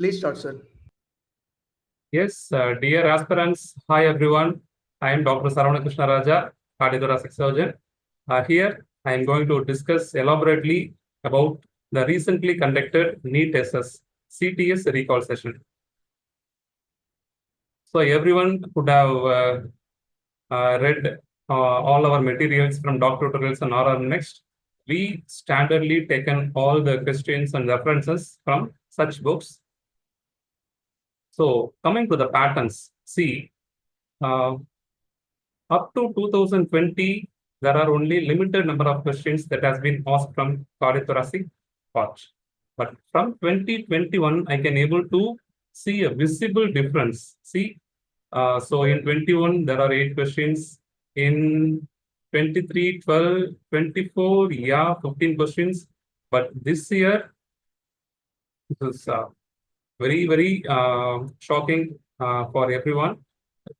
Please start, sir. Yes, dear aspirants, hi everyone. I am Dr. Saravana Krushna Raja, cardiothoracic surgeon. Here, I am going to discuss elaborately about the recently conducted NEET SS CTS recall session. So everyone could have read all our materials from DocTutorials and RR Next. We standardly taken all the questions and references from such books. So coming to the patterns, see, up to 2020, there are only limited number of questions that has been asked from cardiothoracic part. But from 2021, I can able to see a visible difference. See, so in 21, there are 8 questions. In 23, 12, 24, yeah, 15 questions. But this year, this is very shocking for everyone.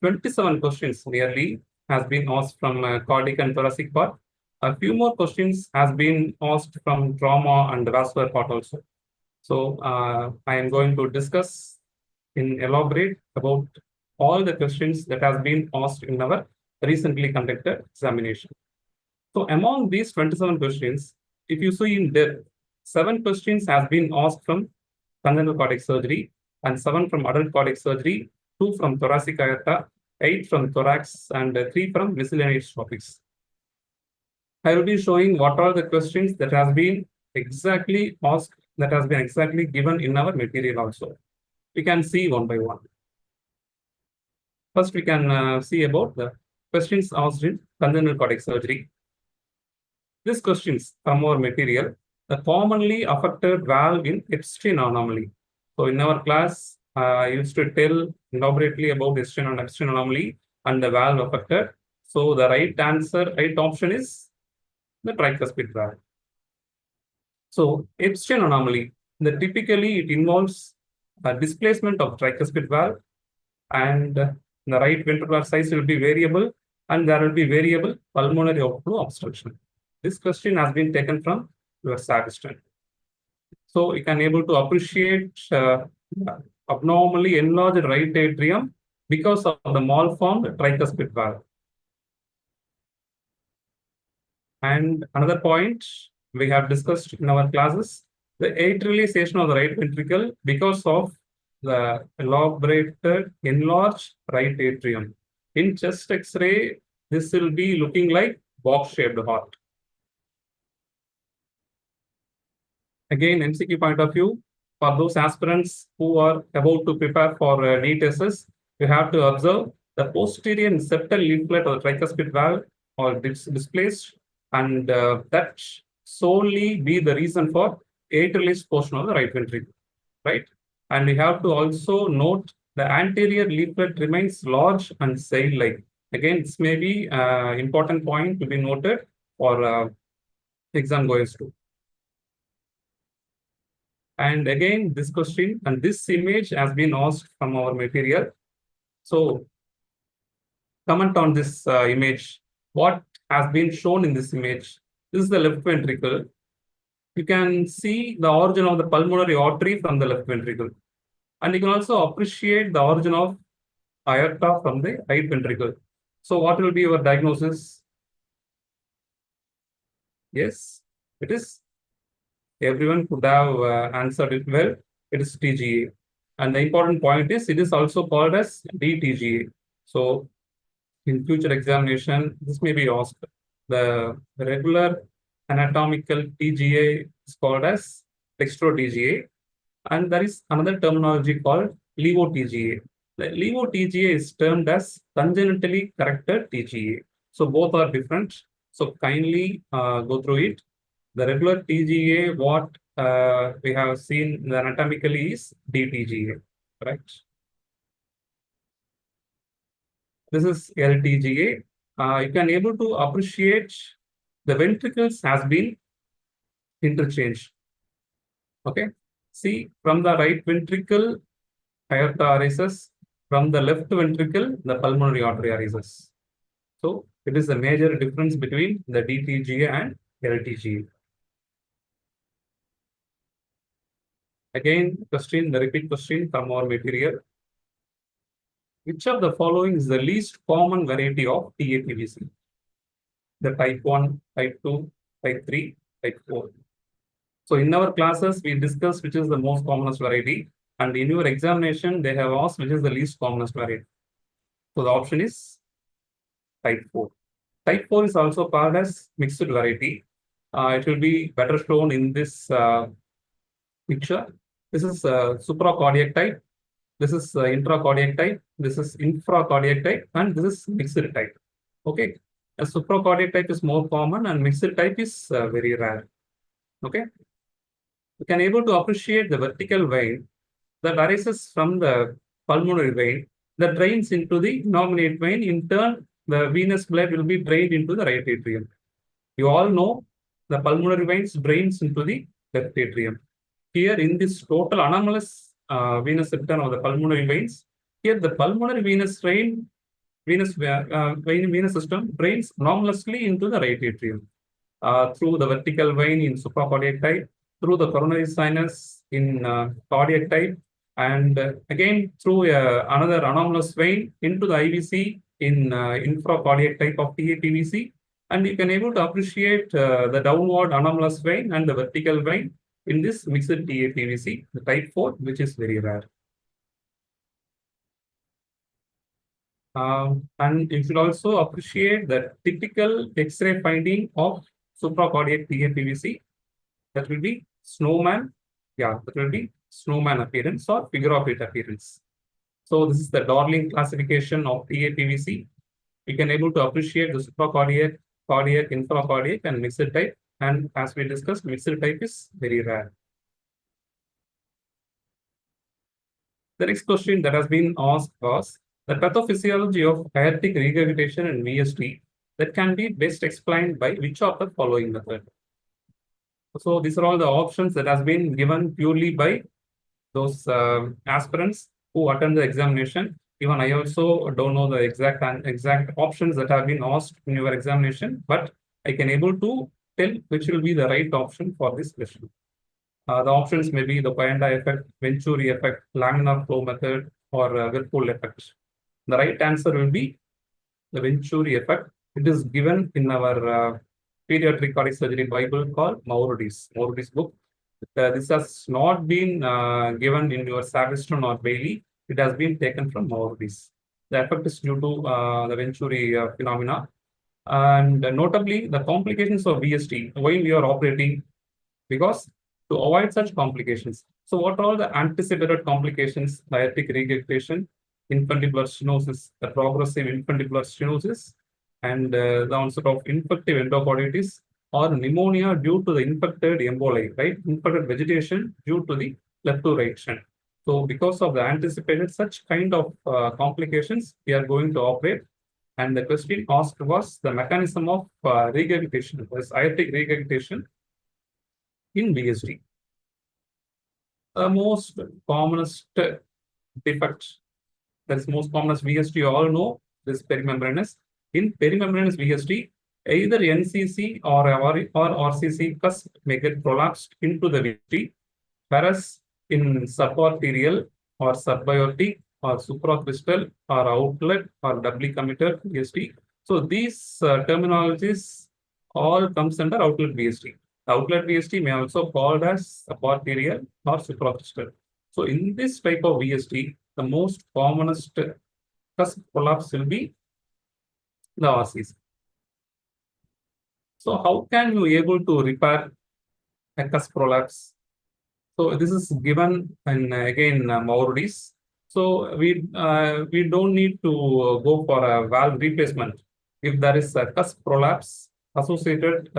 27 questions nearly has been asked from cardiac and thoracic part. A few more questions has been asked from trauma and vascular part also. So I am going to discuss in elaborate about all the questions that has been asked in our recently conducted examination. So among these 27 questions, if you see in depth, 7 questions has been asked from congenital cardiac surgery and 7 from adult cardiac surgery, 2 from thoracic aorta, 8 from thorax, and 3 from miscellaneous topics. I will be showing what are the questions that has been exactly asked, that has been exactly given in our material also. We can see one by one. First, we can see about the questions asked in congenital cardiac surgery. These questions from our material, the commonly affected valve in Epstein anomaly. So in our class, I used to tell elaborately about Epstein anomaly and the valve affected. So the right answer, right option is the tricuspid valve. So Epstein anomaly, typically it involves a displacement of tricuspid valve, and the right ventricular size will be variable, and there will be variable pulmonary outflow obstruction. This question has been taken from your Savistron. So you can able to appreciate abnormally enlarged right atrium because of the malformed tricuspid valve. And another point we have discussed in our classes, the atrialization of the right ventricle because of the elaborated enlarged right atrium. In chest X-ray, this will be looking like box-shaped heart. Again, MCQ point of view, for those aspirants who are about to prepare for NEET SS, you have to observe the posterior septal leaflet of the tricuspid valve or displaced, and that solely be the reason for atrialized portion of the right ventricle, right? And we have to also note the anterior leaflet remains large and sail-like. Again, this may be important point to be noted for exam goers too. And again, this question and this image has been asked from our material. So comment on this image. What has been shown in this image? This is the left ventricle. You can see the origin of the pulmonary artery from the left ventricle. And you can also appreciate the origin of aorta from the right ventricle. So what will be your diagnosis? Yes, it is. Everyone could have answered it well. It is TGA. And the important point is it is also called as DTGA. So in future examination, this may be asked. The regular anatomical TGA is called as dextro-TGA. And there is another terminology called levo-TGA. The levo-TGA is termed as congenitally corrected TGA. So both are different. So kindly go through it. The regular TGA, what we have seen anatomically is DTGA, right? This is LTGA. You can able to appreciate the ventricles has been interchanged. Okay. See, from the right ventricle, aorta arises. From the left ventricle, the pulmonary artery arises. So it is a major difference between the DTGA and LTGA. Again, the repeat question from our material. Which of the following is the least common variety of TAPVC? The type 1, type 2, type 3, type 4. So in our classes, we discussed which is the most commonest variety. And in your examination, they have asked which is the least commonest variety. So the option is type 4. Type 4 is also called as mixed variety. It will be better shown in this picture. This is supracardiac type. This is intracardiac type. This is infracardiac type. And this is mixed type. Okay. A supracardiac type is more common and mixed type is very rare. Okay. You can able to appreciate the vertical vein that arises from the pulmonary vein that drains into the innominate vein. In turn, the venous blood will be drained into the right atrium. You all know the pulmonary veins drains into the left atrium. Here in this total anomalous venous septum of the pulmonary veins, here the pulmonary venous vein, venous system drains anomalously into the right atrium through the vertical vein in supracardiac type, through the coronary sinus in cardiac type, and again through another anomalous vein into the IVC in infracardiac type of TAPVC. And you can able to appreciate the downward anomalous vein and the vertical vein in this mixed TAPVC, the type 4, which is very rare. And you should also appreciate the typical X-ray finding of supracardiac TAPVC. That will be snowman. Yeah, that will be snowman appearance or figure of eight appearance. So this is the Darling classification of TAPVC. You can able to appreciate the supracardiac, cardiac, infracardiac, and mixed type. And as we discussed, mixed type is very rare. The next question that has been asked was the pathophysiology of aortic regurgitation and VST that can be best explained by which of the following method. So these are all the options that has been given purely by those aspirants who attend the examination. Even I also don't know the exact options that have been asked in your examination, but I can able to tell which will be the right option for this question. The options may be the Poyanda effect, Venturi effect, laminar flow method, or Whirlpool effect. The right answer will be the Venturi effect. It is given in our pediatric cardiac surgery Bible called Maurodis book. This has not been given in your Savistron or Bailey. It has been taken from Maurodis. The effect is due to the Venturi phenomena. And notably, the complications of VST while we are operating, because to avoid such complications. So what are all the anticipated complications? Aortic regurgitation, infundibular stenosis, the progressive infundibular stenosis, and the onset of infective endocarditis or pneumonia due to the infected emboli, right? Infected vegetation due to the left to right shunt. So because of the anticipated such kind of complications, we are going to operate. And the question asked was the mechanism of regurgitation, this aortic regurgitation in VST. The most commonest defect, that is most commonest VST, you all know, this perimembranous. In perimembranous VST, either NCC or RCC cusp may get prolapsed into the VST, whereas in subarterial or subaortic or supracrystal or outlet or doubly committed VST. So these terminologies all comes under outlet VST. Outlet VST may also called as subarterial or supracrystal. So in this type of VST, the most commonest cusp prolapse will be the RCC. So how can you able to repair a cusp prolapse? So this is given in again Maurodis. So we don't need to go for a valve replacement if there is a cusp prolapse associated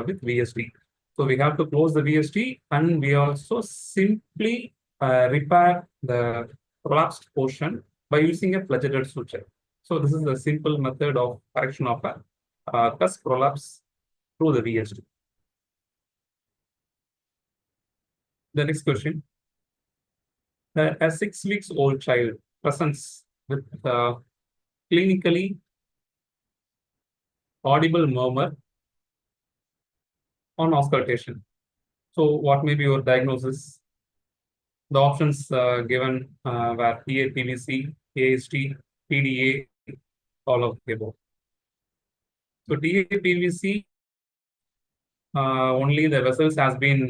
with VST. So we have to close the VST and we also simply repair the prolapsed portion by using a flagellated suture. So this is a simple method of correction of a cusp prolapse through the VST. The next question. A 6 weeks old child presents with clinically audible murmur on auscultation. So what may be your diagnosis? The options given were PA, PVC, AST, PDA, all of the above. So TA, PVC, only the vessels has been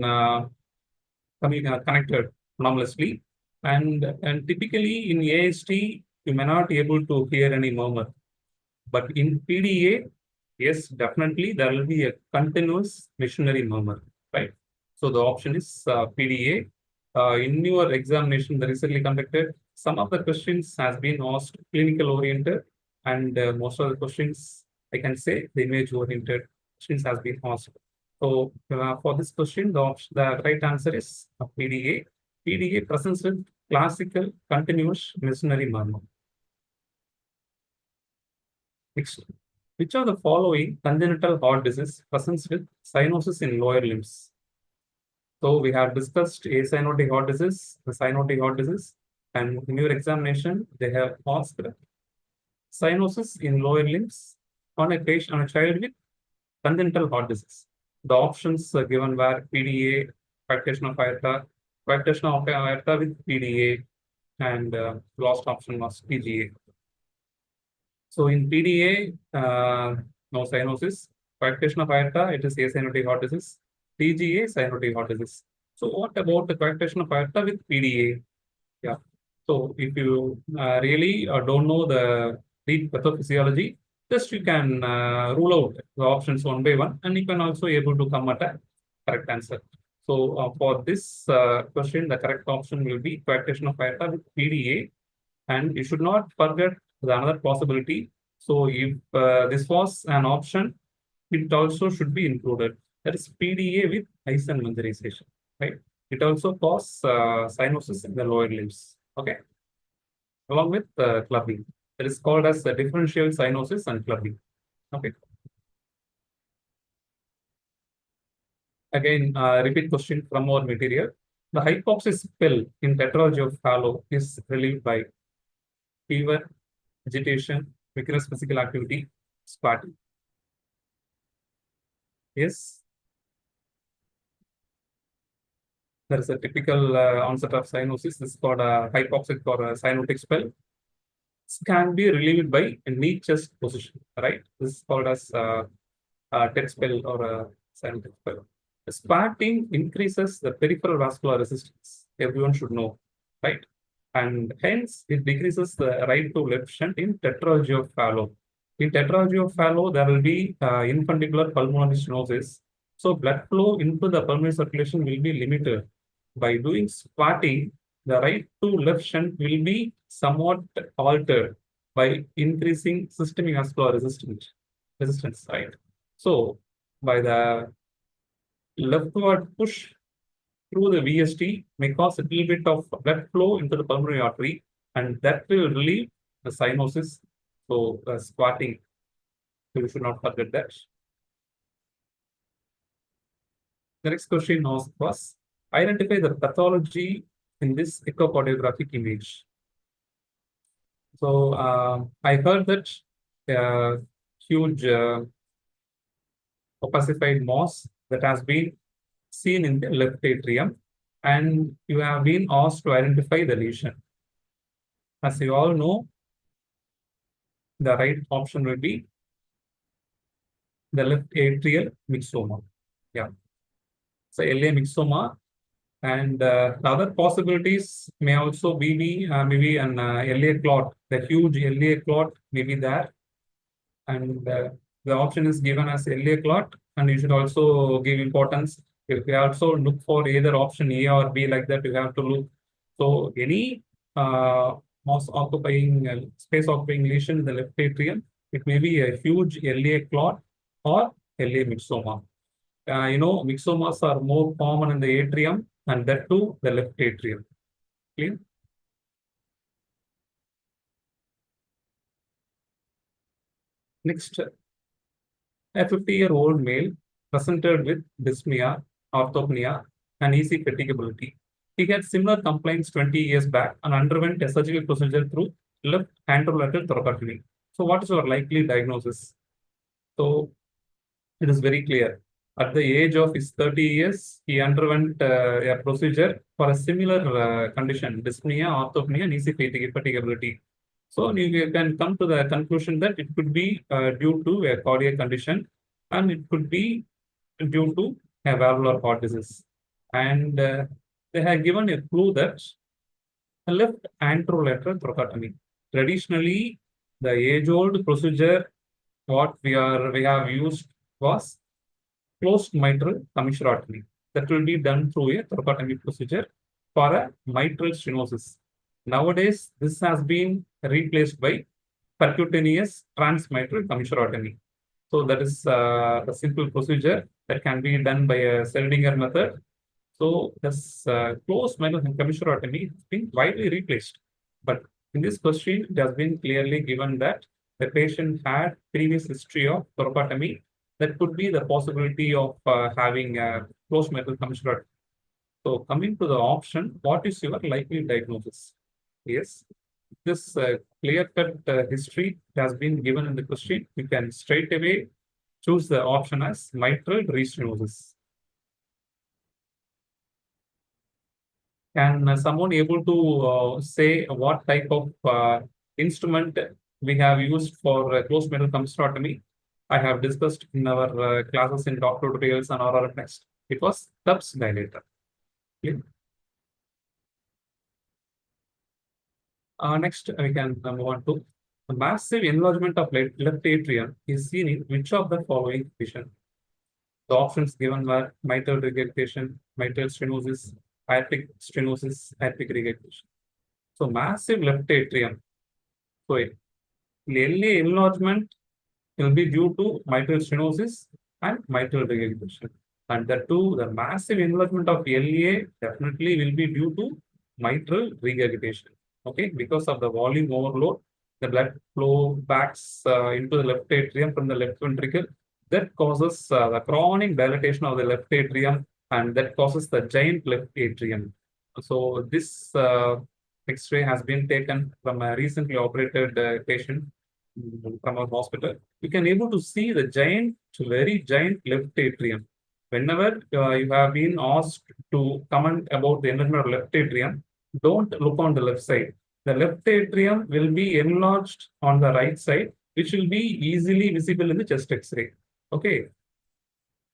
connected anomalously, and typically in AST you may not be able to hear any murmur, but in PDA, yes, definitely there will be a continuous missionary murmur, right? So the option is PDA. In your examination, the recently conducted, some of the questions has been asked clinical oriented, and most of the questions, I can say, the image oriented questions has been asked. So for this question, the right answer is PDA. PDA presents with classical continuous missionary murmur. Next, which of the following congenital heart disease presents with cyanosis in lower limbs? So we have discussed acyanotic heart disease, the cyanotic heart disease, and in your examination, they have asked cyanosis in lower limbs on a patient, on a child with congenital heart disease. The options given were PDA, coarctation of aorta, coarctation of aorta with PDA, and last option was PGA. So in PDA, no cyanosis. Coarctation of aorta, it is acyanotic heart disease. PGA, cyanotic heart disease. So what about the coarctation of aorta with PDA? Yeah. So if you really don't know the deep pathophysiology, just you can rule out the options one by one, and you can also able to come at a correct answer. So for this question, the correct option will be coarctation of aorta with PDA, and you should not forget the another possibility. So if this was an option, it also should be included. That is PDA with Eisen mineralization, right? It also causes cyanosis in the lower limbs, okay? Along with clubbing. It is called as differential cyanosis and clubbing, okay? Again, repeat question from our material. The hypoxia spell in tetralogy of Fallot is relieved by fever, agitation, vigorous physical activity, spasm. Yes, there is a typical onset of cyanosis. This is called a hypoxic or a cyanotic spell. This can be relieved by a knee chest position, right? This is called as a TED spell or a cyanotic spell. Spatting increases the peripheral vascular resistance. Everyone should know, right? And hence it decreases the right to left shunt in tetralogy of Fallot. In tetralogy of Fallot, there will be infundibular pulmonary stenosis. So blood flow into the pulmonary circulation will be limited. By doing spatting, the right to left shunt will be somewhat altered by increasing systemic vascular resistance, right? So by the leftward push through the VST may cause a little bit of blood flow into the pulmonary artery, and that will relieve the cyanosis. So squatting, so you should not forget that. The next question asked was, identify the pathology in this echocardiographic image. So I heard that huge opacified mass that has been seen in the left atrium, and you have been asked to identify the lesion. As you all know, the right option will be the left atrial myxoma. Yeah. So LA myxoma, and the other possibilities may also be maybe an LA clot. The huge LA clot may be there, and the option is given as LA clot, and you should also give importance. If you also look for either option A or B like that, you have to look. So any mass occupying space occupying lesion in the left atrium, it may be a huge LA clot or LA myxoma. Myxomas are more common in the atrium, and that too the left atrium. Clear? Next, a 50-year-old male presented with dyspnea, orthopnea, and easy fatigability. He had similar complaints 20 years back and underwent a surgical procedure through left anterolateral thoracotomy. So what is your likely diagnosis? So it is very clear. At the age of his 30 years, he underwent a procedure for a similar condition, dyspnea, orthopnea, and easy fatigability. So you can come to the conclusion that it could be due to a cardiac condition, and it could be due to a valvular heart disease. And they have given a clue that a left anterolateral thoracotomy. Traditionally, the age-old procedure what we have used was closed mitral commissurotomy. That will be done through a thoracotomy procedure for a mitral stenosis. Nowadays, this has been replaced by percutaneous transmitral commissurotomy. So that is a simple procedure that can be done by a Seldinger method. So this closed mitral commissurotomy has been widely replaced. But in this question, it has been clearly given that the patient had previous history of thoracotomy. That could be the possibility of having a closed mitral commissurotomy. So coming to the option, what is your likely diagnosis? Yes, this clear-cut history has been given in the question. You can straight away choose the option as mitral restenosis. Can someone able to say what type of instrument we have used for closed mitral commissurotomy? I have discussed in our classes in DocTutorials and RR next. It was TUBS dilator. Okay. Next, we can move on to the massive enlargement of left atrium is seen in which of the following condition? The options given were mitral regurgitation, mitral stenosis, aortic stenosis, aortic regurgitation. So massive left atrium. So LA enlargement will be due to mitral stenosis and mitral regurgitation. And the two, the massive enlargement of LA definitely will be due to mitral regurgitation. Okay, because of the volume overload, the blood flow backs into the left atrium from the left ventricle. That causes the chronic dilatation of the left atrium, and that causes the giant left atrium. So this X-ray has been taken from a recently operated patient from our hospital. You can able to see the giant, very giant left atrium. Whenever you have been asked to comment about the enlargement of left atrium, don't look on the left side. The left atrium will be enlarged on the right side, which will be easily visible in the chest X-ray. Okay.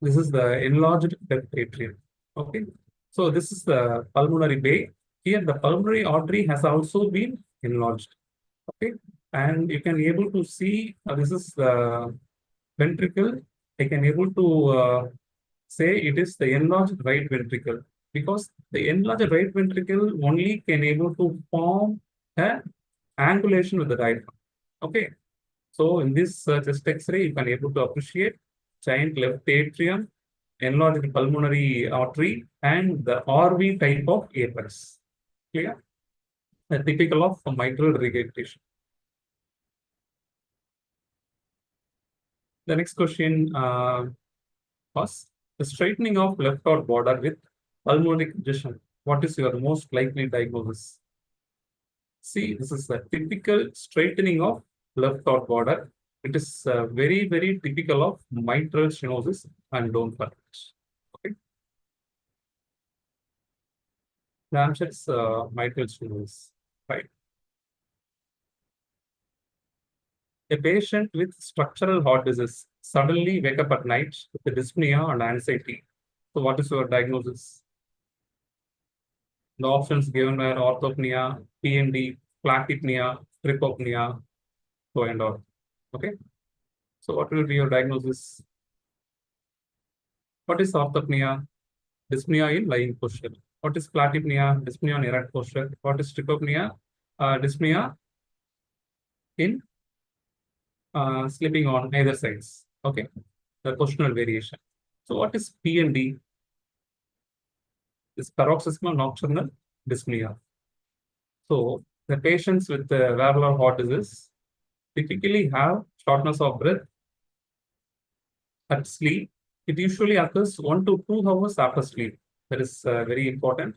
This is the enlarged left atrium. Okay. So this is the pulmonary bay. Here the pulmonary artery has also been enlarged. Okay. And you can able to see this is the ventricle. I can able to say it is the enlarged right ventricle, because the enlarged right ventricle only can able to form an angulation with the diaphragm. Okay. So in this chest X-ray, you can able to appreciate giant left atrium, enlarged pulmonary artery, and the RV type of apex. Clear? Typical of mitral regurgitation. The next question was the straightening of left heart border with pulmonary congestion. What is your most likely diagnosis? See, this is the typical straightening of left heart border. It is very, very typical of mitral stenosis, and don't forget. Okay. The answer is mitral stenosis, right? A patient with structural heart disease suddenly wake up at night with dyspnea and anxiety. So what is your diagnosis? The options given were orthopnea, PND, platypnea, tripopnea, so and all. Okay. So what will be your diagnosis? What is orthopnea? Dyspnea in lying posture. What is platypnea? Dyspnea in erect posture. What is tripopnea? Dyspnea in sleeping on either sides. Okay, the positional variation. So what is PND? Is paroxysmal nocturnal dyspnea. So the patients with valvular heart disease typically have shortness of breath at sleep. It usually occurs 1 to 2 hours after sleep. That is very important.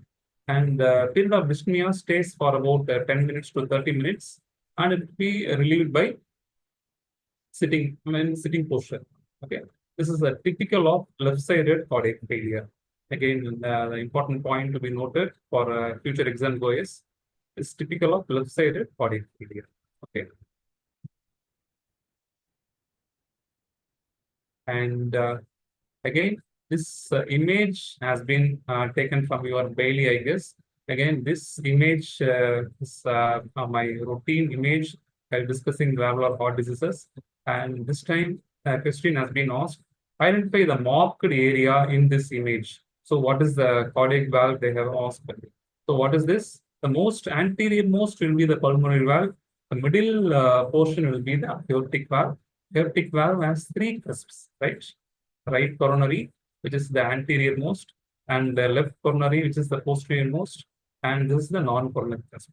And the period of dyspnea stays for about 10 minutes to 30 minutes, and it will be relieved by sitting posture. Okay. This is a typical of left-sided cardiac failure. Again, the important point to be noted for future exam goers is typical of left-sided cardiac failure. Okay. And again, this image has been taken from your Bailey, I guess. Again, this image is my routine image while discussing valvular heart diseases. And this time, a question has been asked, identify the marked area in this image. So what is the cardiac valve they have asked? So what is this? The most anterior most will be the pulmonary valve. The middle portion will be the aortic valve. Aortic valve has three cusps, right? Right coronary, which is the anterior most, and the left coronary, which is the posterior most, and this is the non-coronary cusp.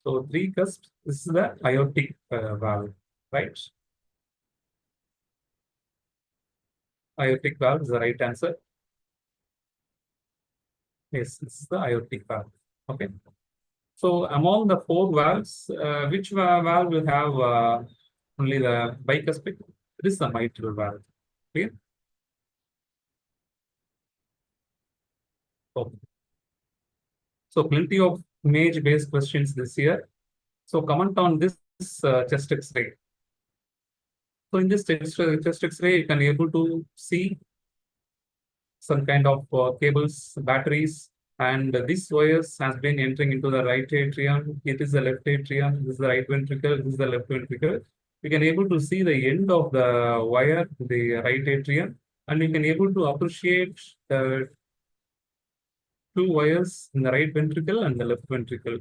So three cusps. This is the aortic valve, right? Aortic valve is the right answer. Yes, this is the aortic valve. Okay. So among the four valves, which valve will have only the bicuspid? It is the mitral valve. Clear? Okay. So plenty of image-based questions this year. So comment on this chest X-ray. So in this chest X-ray, you can able to see some kind of cables, batteries, and this wires has been entering into the right atrium. It is the left atrium. This is the right ventricle. This is the left ventricle. You can able to see the end of the wire, the right atrium, and you can able to appreciate the two wires in the right ventricle and the left ventricle.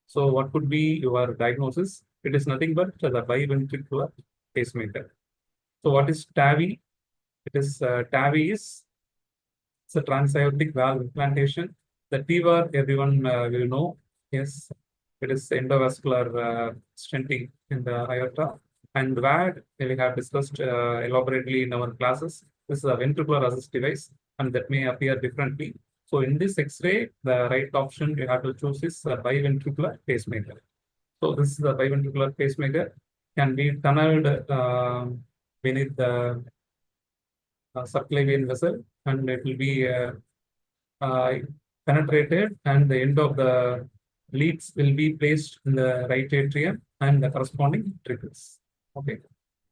So what could be your diagnosis? It is nothing but the biventricular pacemaker. So what is TAVI? It is TAVI is it's a transaortic valve implantation. The TVAR everyone will know. Yes, it is endovascular stenting in the aorta. And VAD we have discussed elaborately in our classes. This is a ventricular assist device, and that may appear differently. So in this X-ray, the right option you have to choose is a biventricular pacemaker. So this is the biventricular pacemaker, can be tunneled beneath the subclavian vessel, and it will be uh, penetrated, and the end of the leads will be placed in the right atrium and the corresponding ventricles. Okay.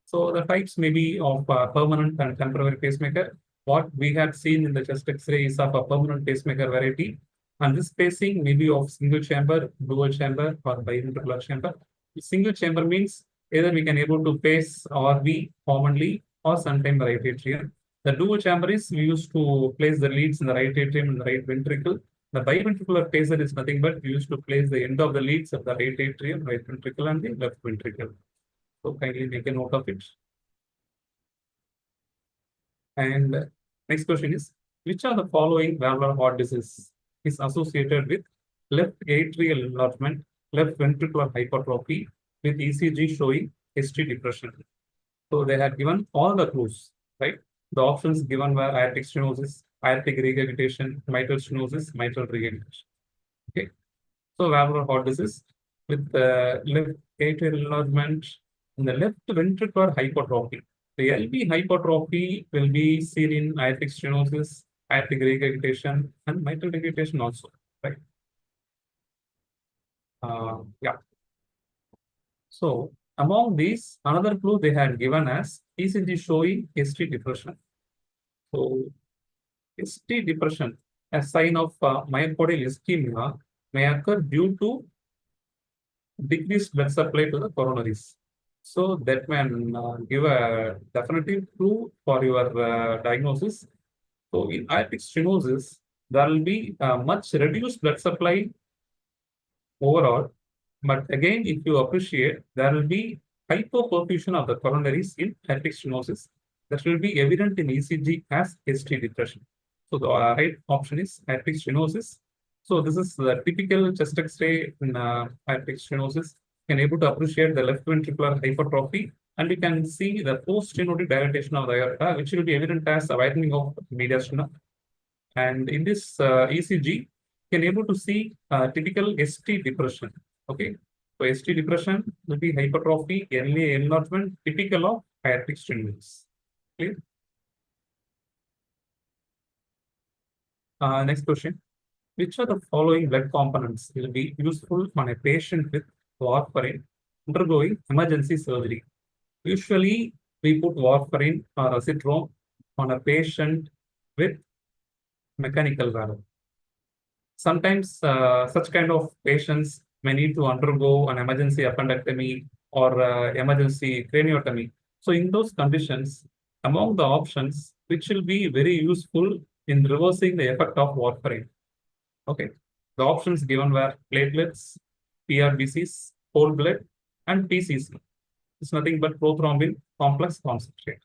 So the types may be of permanent and temporary pacemaker. What we had seen in the chest X-ray is of a permanent pacemaker variety, and this pacing may be of single chamber, dual chamber, or biventricular chamber. Single chamber means either we can able to pace RV commonly or sometime right atrium. The dual chamber is we used to place the leads in the right atrium and the right ventricle. The biventricular pacer is nothing but we used to place the end of the leads of the right atrium, right ventricle, and the left ventricle. So kindly make a note of it. And next question is, which of the following valvular heart disease is associated with left atrial enlargement, left ventricular hypertrophy with ECG showing ST depression? So they have given all the clues, right? The options given were aortic stenosis, aortic regurgitation, mitral stenosis, mitral regurgitation. Okay. So valvular heart disease with left atrial enlargement and the left ventricular hypertrophy. The LV hypertrophy will be seen in aortic stenosis, aortic regurgitation, and mitral regurgitation also, right? Yeah. So among these, another clue they had given as ECG showing ST depression. So ST depression, a sign of myocardial ischemia, may occur due to decreased blood supply to the coronaries. So that can give a definitive clue for your diagnosis. So in aortic stenosis, there will be much reduced blood supply overall. But again, if you appreciate, there will be hypoperfusion of the coronaries in aortic stenosis. That will be evident in ECG as ST depression. So the right option is aortic stenosis. So this is the typical chest X-ray in aortic stenosis. You can able to appreciate the left ventricular hypertrophy, and you can see the post-stenotic dilatation of the aorta, which will be evident as a widening of mediastinum. And in this ECG, you can able to see typical ST depression. Okay, so ST depression will be hypertrophy, early enlargement, typical of aortic stenosis. Clear? Next question. Which of the following blood components will be useful on a patient with warfarin undergoing emergency surgery? Usually, we put warfarin or acetylene on a patient with mechanical valve. Sometimes such kind of patients may need to undergo an emergency appendectomy or emergency craniotomy. So in those conditions, among the options, which will be very useful in reversing the effect of warfarin. Okay, the options given were platelets, PRBCs, whole blood, and PCC. It's nothing but prothrombin complex concentrate.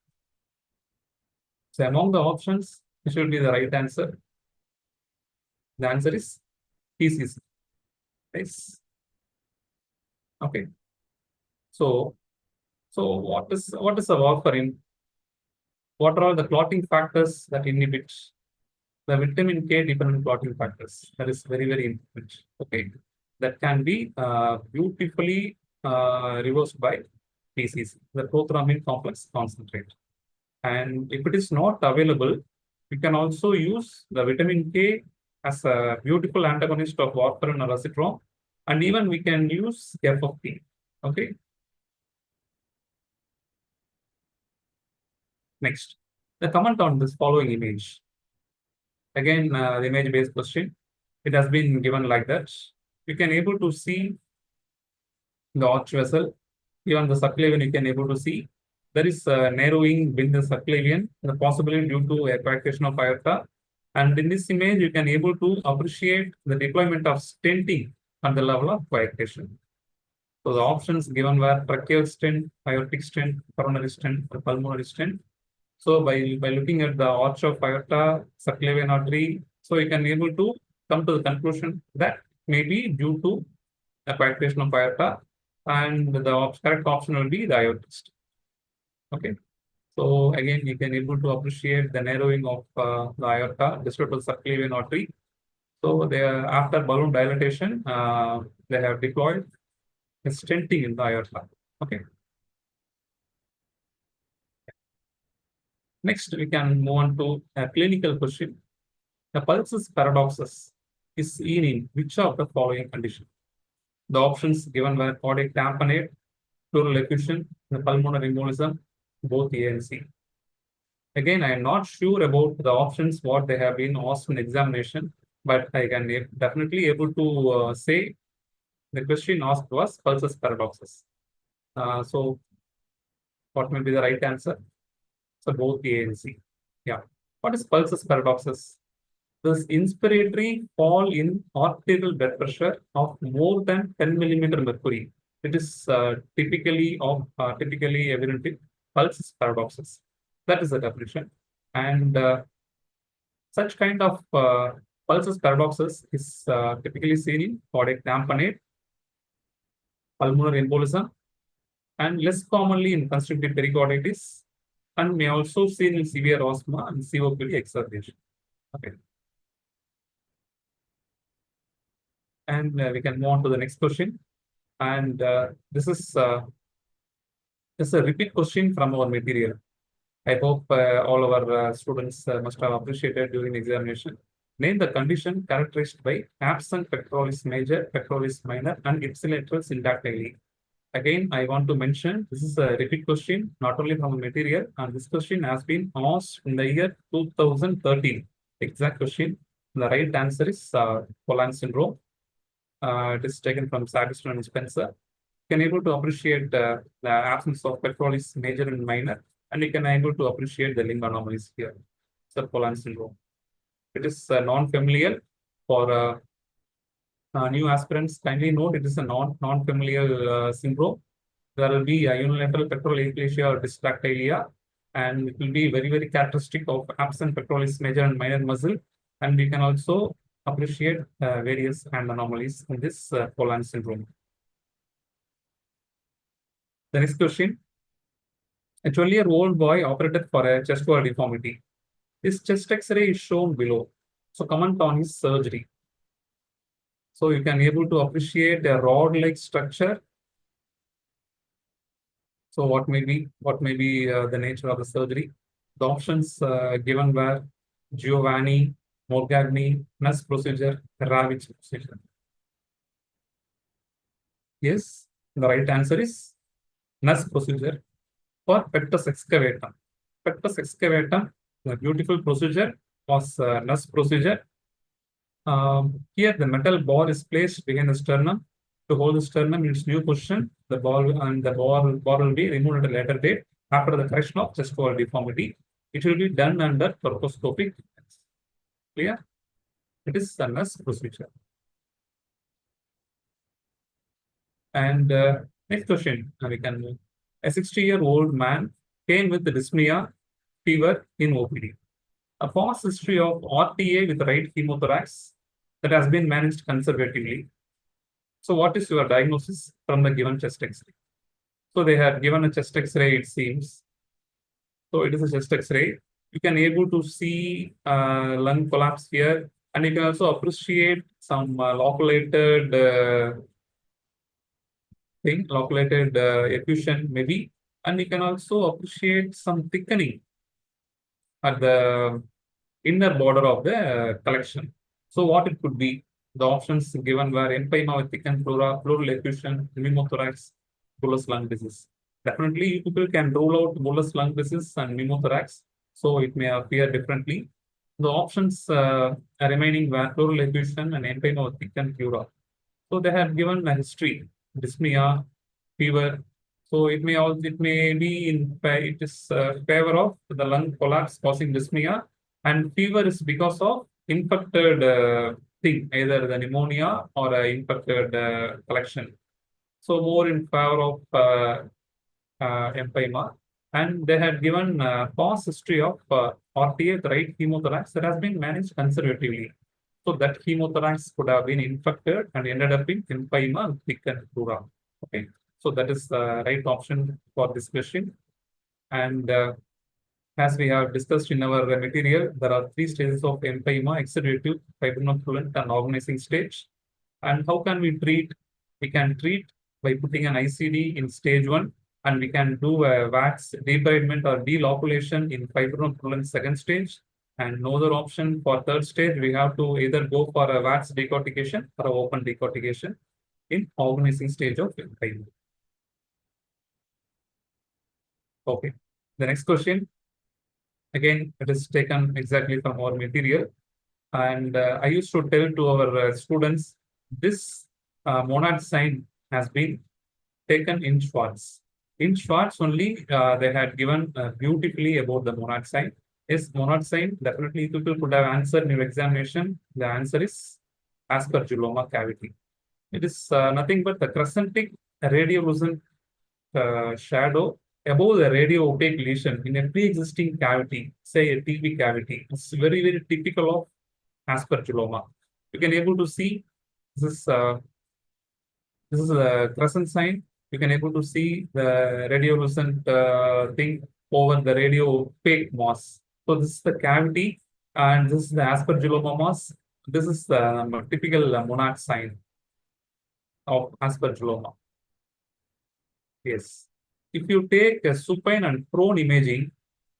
So among the options, which will be the right answer? The answer is PCC. Yes. Okay. So what is the warfarin? What are all the clotting factors that inhibit the vitamin K dependent clotting factors? That is very, very important. Okay. That can be beautifully reversed by PCC, the prothrombin complex concentrate. And if it is not available, we can also use the vitamin K as a beautiful antagonist of warfarin or acetylene, and even we can use FFP. Okay. Next, the comment on this following image. Again, the image-based question. It has been given like that. You can able to see the arch vessel. Even the subclavian, you can able to see. There is a narrowing within the subclavian, the possibility due to evacuation of aorta. And in this image, you can able to appreciate the deployment of stenting at the level of coarctation. So the options given were tracheal stent, aortic stent, coronary stent, or pulmonary stent. So by looking at the arch of aorta, subclavian artery, so you can able to come to the conclusion that maybe due to coarctation of aorta, and the correct option will be the aortic stent. Okay. So again, you can able to appreciate the narrowing of the aorta distal to subclavian artery. So they after balloon dilatation, they have deployed a stenting in the aorta. Okay. Next, we can move on to a clinical question. The pulsus paradoxus is seen in which of the following conditions? The options given were cardiac tamponade, pleural effusion, the pulmonary embolism, both A and C. Again, I am not sure about the options what they have been asked in examination, but I can definitely able to say the question asked was pulsus paradoxus. So what may be the right answer? So both A and C. Yeah. What is pulsus paradoxus? This inspiratory fall in arterial blood pressure of more than 10 millimeter mercury. It is typically evident in pulsus paradoxus. That is the definition. And such kind of pulsus paradoxus is typically seen in cardiac tamponade, pulmonary embolism, and less commonly in constrictive pericarditis, and may also seen in severe asthma and COPD exacerbation. Okay. And we can move on to the next question. And this is a repeat question from our material. I hope all our students must have appreciated during the examination. Name the condition characterized by absent pectoralis major, pectoralis minor, and ipsilateral syndactyly. Again, I want to mention this is a repeat question, not only from the material, and this question has been asked in the year 2013. Exact question. The right answer is Poland syndrome. It is taken from Sagiston and Spencer. You can able to appreciate the absence of pectoralis major and minor, and you can able to appreciate the limb anomalies here. So Poland syndrome. It is non-familial for new aspirants. Kindly note it is a non-familial syndrome. There will be a unilateral pectoral aplasia or dysdactylia, and it will be very, very characteristic of absent pectoralis major and minor muscle. And we can also appreciate various hand anomalies in this Poland syndrome. The next question. A 12-year-old boy operated for a chest wall deformity. His chest X-ray is shown below. So comment on his surgery. So you can able to appreciate a rod-like structure. So what may be the nature of the surgery? The options given were Giovanni, Morgagni, Nuss procedure, Ravitch procedure. Yes, the right answer is Nuss procedure for pectus excavatum. Pectus excavatum, the beautiful procedure was Nuss procedure. Here, the metal ball is placed behind the sternum to hold the sternum in its new position. The ball will be removed at a later date after the correction of chest wall deformity. It will be done under thoracoscopic. Clear? It is the Nuss procedure. And next question, we can move. A 60-year-old man came with dyspnea, fever in OPD. A past history of RTA with right hemothorax that has been managed conservatively. So what is your diagnosis from the given chest X-ray? So they have given a chest X-ray, it seems. So it is a chest X-ray. You can able to see lung collapse here, and you can also appreciate some loculated effusion maybe, and you can also appreciate some thickening at the inner border of the collection. So what it could be? The options given were empyema with thickened pleura, pleural effusion, pneumothorax, bullous lung disease. Definitely, people can rule out bullous lung disease and pneumothorax, so it may appear differently. The options remaining were pleural effusion and empyema with thickened pleura. So they have given a history, dyspnea, fever. So it may be in it is favor of the lung collapse causing dyspnea, and fever is because of infected thing, either the pneumonia or infected collection. So more in favor of empyema, and they had given past history of RTA, the right hemothorax that has been managed conservatively. So that hemothorax could have been infected and ended up in empyema with thickened pleura. Okay, so that is the right option for this question. And as we have discussed in our material, there are 3 stages of empyema: exudative, fibrinofulant, and organizing stage. And how can we treat? We can treat by putting an ICD in stage 1, and we can do a wax debridement or delocalization in fibrinofulant second stage. And no other option for third stage, we have to either go for a wax decortication or open decortication in organizing stage of empyema. Okay, the next question. Again, it is taken exactly from our material. And I used to tell to our students, this monad sign has been taken in Schwartz. In Schwartz only, they had given beautifully about the monad sign. Yes, monad sign, definitely people could have answered in your examination. The answer is aspergilloma cavity. It is nothing but the crescentic radiolucent shadow above the radio opaque lesion in a pre-existing cavity, say a TB cavity. It's very, very typical of aspergilloma. You can able to see this is a crescent sign. You can able to see the radiolucent thing over the radio opaque mass. So this is the cavity, and this is the aspergilloma mass. This is the typical monad sign of aspergilloma. Yes. If you take a supine and prone imaging,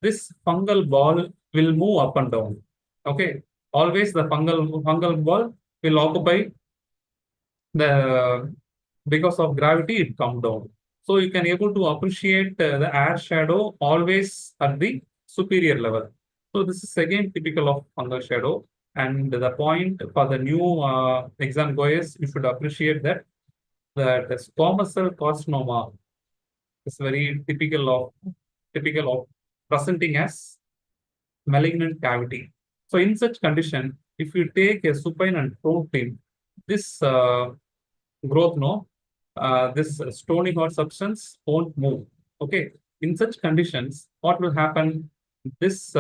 this fungal ball will move up and down. Okay. Always the fungal ball will occupy the, because of gravity, it come down. So you can able to appreciate the air shadow always at the superior level. So this is again typical of fungal shadow. And the point for the new exam goers, you should appreciate that the squamous cell carcinoma is very typical of presenting as malignant cavity. So in such condition, if you take a supine and prone film, this growth, this stony hot substance won't move. Okay. In such conditions, what will happen? This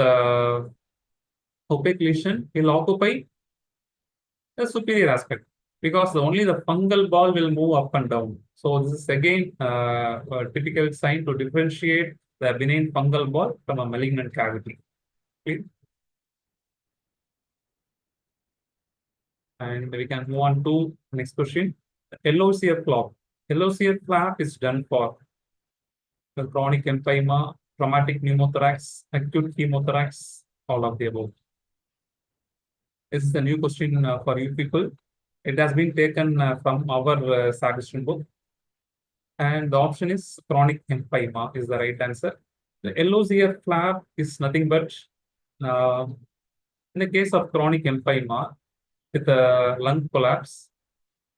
opaque lesion will occupy the superior aspect, because only the fungal ball will move up and down. So this is again a typical sign to differentiate the benign fungal ball from a malignant cavity. Okay. And we can move on to the next question. LOCF flap. LOCF flap is done for the chronic empyema, traumatic pneumothorax, acute chemothorax, all of the above. This is a new question for you people. It has been taken from our suggestion book. And the option is chronic empyema is the right answer. The LOCF flap is nothing but uh, in the case of chronic empyema with a lung collapse,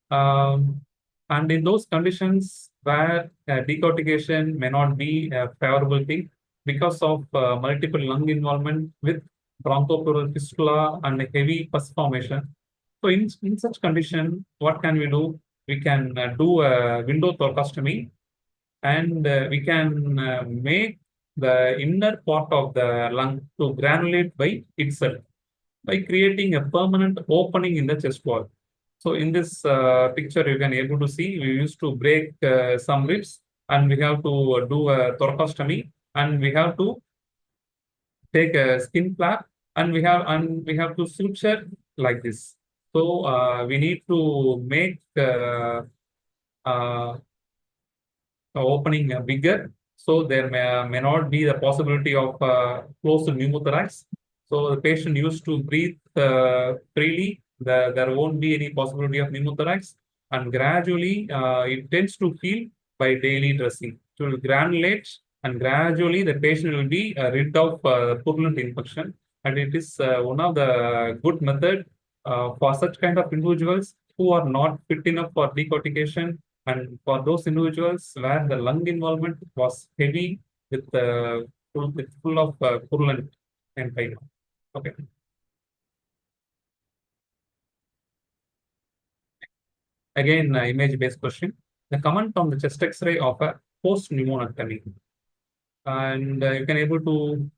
um, and in those conditions where decortication may not be a favorable thing because of multiple lung involvement with bronchopleural fistula and heavy pus formation. So in such condition, what can we do? We can do a window thoracostomy, and we can make the inner part of the lung to granulate by itself by creating a permanent opening in the chest wall. So in this picture, you can able to see we used to break some ribs, and we have to do a thoracostomy, and we have to take a skin flap, and we have to suture like this. So we need to make uh, opening bigger, so there may not be the possibility of closed pneumothorax. So the patient used to breathe freely. There won't be any possibility of pneumothorax, and gradually it tends to heal by daily dressing. It will granulate, and gradually the patient will be rid of purulent infection. And it is one of the good method for such kind of individuals who are not fit enough for decortication, and for those individuals where the lung involvement was heavy with full of purulent empyema. Okay. Again, image-based question. The comment on the chest X-ray of a post-pneumonectomy, and you can able to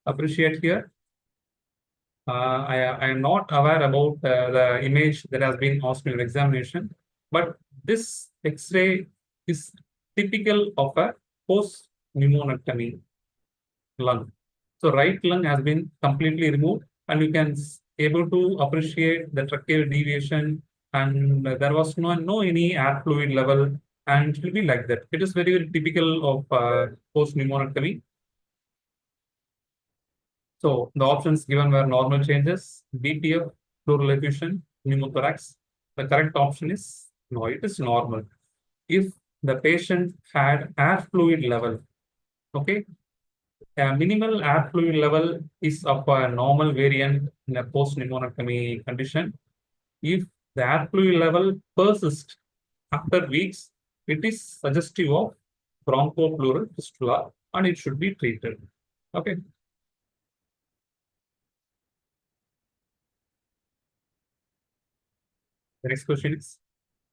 appreciate here. I am not aware about the image that has been asked in your examination, but this X-ray is typical of a post-pneumonectomy lung. So right lung has been completely removed, and you can able to appreciate the tracheal deviation, and there was no any air fluid level, and it will be like that. It is very, very typical of post-pneumonectomy. So the options given were normal changes, BPF, pleural effusion, pneumothorax. The correct option is no, it is normal. If the patient had air fluid level, okay, a minimal air fluid level is of a normal variant in a post-pneumonectomy condition. If the air fluid level persists after weeks, it is suggestive of bronchopleural fistula, and it should be treated. Okay. The next question is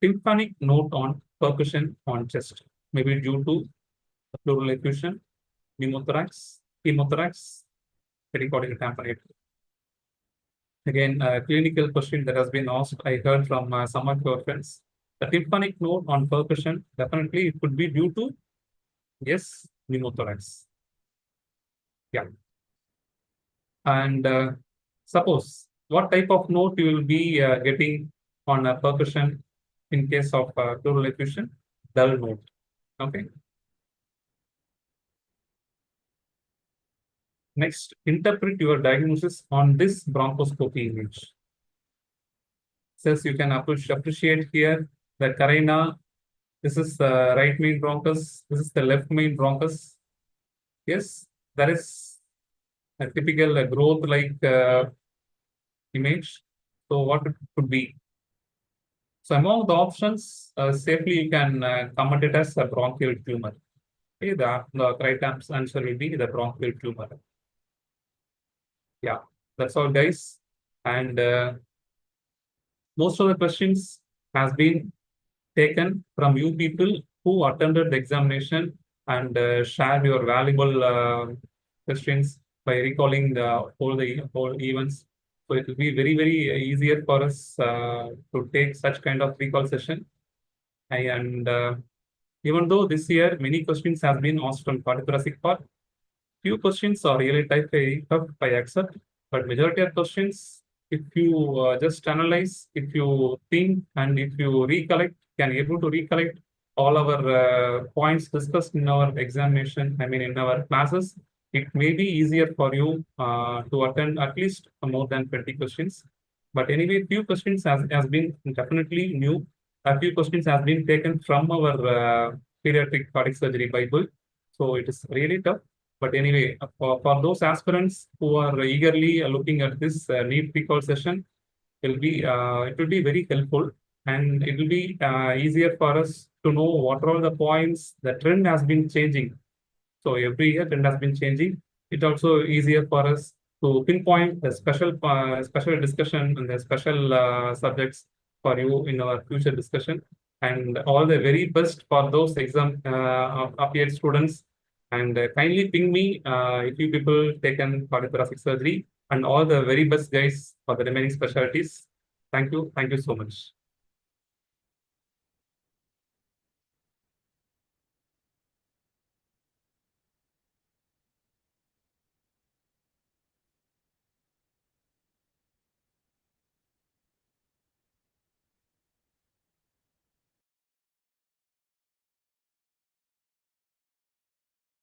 tympanic note on percussion on chest, maybe due to pleural effusion, pneumothorax, hemothorax, pericardial tamponade. Again, a clinical question that has been asked, I heard from some of your friends. The tympanic note on percussion, definitely it could be due to, yes, pneumothorax. Yeah. And suppose what type of note you will be getting on a percussion in case of pleural effusion? Dull note. Okay. Next, interpret your diagnosis on this bronchoscopy image. Says you can appreciate here the carina. This is the right main bronchus. This is the left main bronchus. Yes, that is a typical growth like image. So what it could be? So among the options, safely you can comment it as a bronchial tumor. Okay, the correct answer will be the bronchial tumor. Yeah, that's all, guys. And most of the questions has been taken from you people who attended the examination and shared your valuable questions by recalling the whole events. So it will be very, very easier for us to take such kind of recall session. And even though this year many questions have been asked on cardiothoracic part, few questions are really tough, I accept, but majority of questions, if you just analyze, if you think, and if you recollect, can able to recollect all our points discussed in our examination, I mean in our classes, it may be easier for you to attend at least more than 20 questions. But anyway, few questions has been definitely new. A few questions has been taken from our pediatric cardiac surgery Bible. So it is really tough. But anyway, for those aspirants who are eagerly looking at this NEET recall session, it will be very helpful, and it will be easier for us to know what are all the points. The trend has been changing. So every year trend has been changing. It's also easier for us to pinpoint the special discussion and the special subjects for you in our future discussion. And all the very best for those exam appeared students. And kindly ping me if you people taken cardiothoracic surgery, and all the very best guys for the remaining specialties. Thank you. Thank you so much.